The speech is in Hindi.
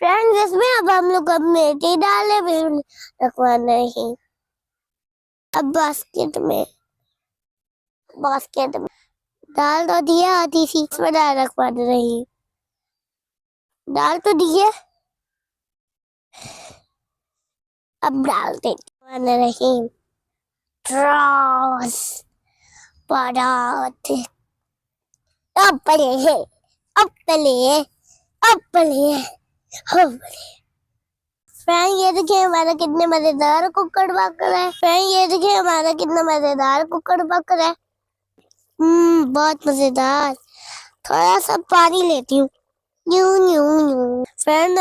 फ्रेंड्स, इसमें अब हम लोग मेथी डाले फिर रखवाना है। अब बास्केट में डाल तो दिया, आधी सी इसमें डाल रखवा रही, डाल तो दिए, अब डालते रही ड्रॉस पराठे। अपले अपले अपले अपले। फ्रेंड ये देखिए हमारा कितने मजेदार कुकर पक रहा है। फ्रेंड ये देखिए हमारा कितना मजेदार कुकर पक रहा है। बहुत मजेदार। थोड़ा सा पानी लेती हूँ। New new new. फ्रेंड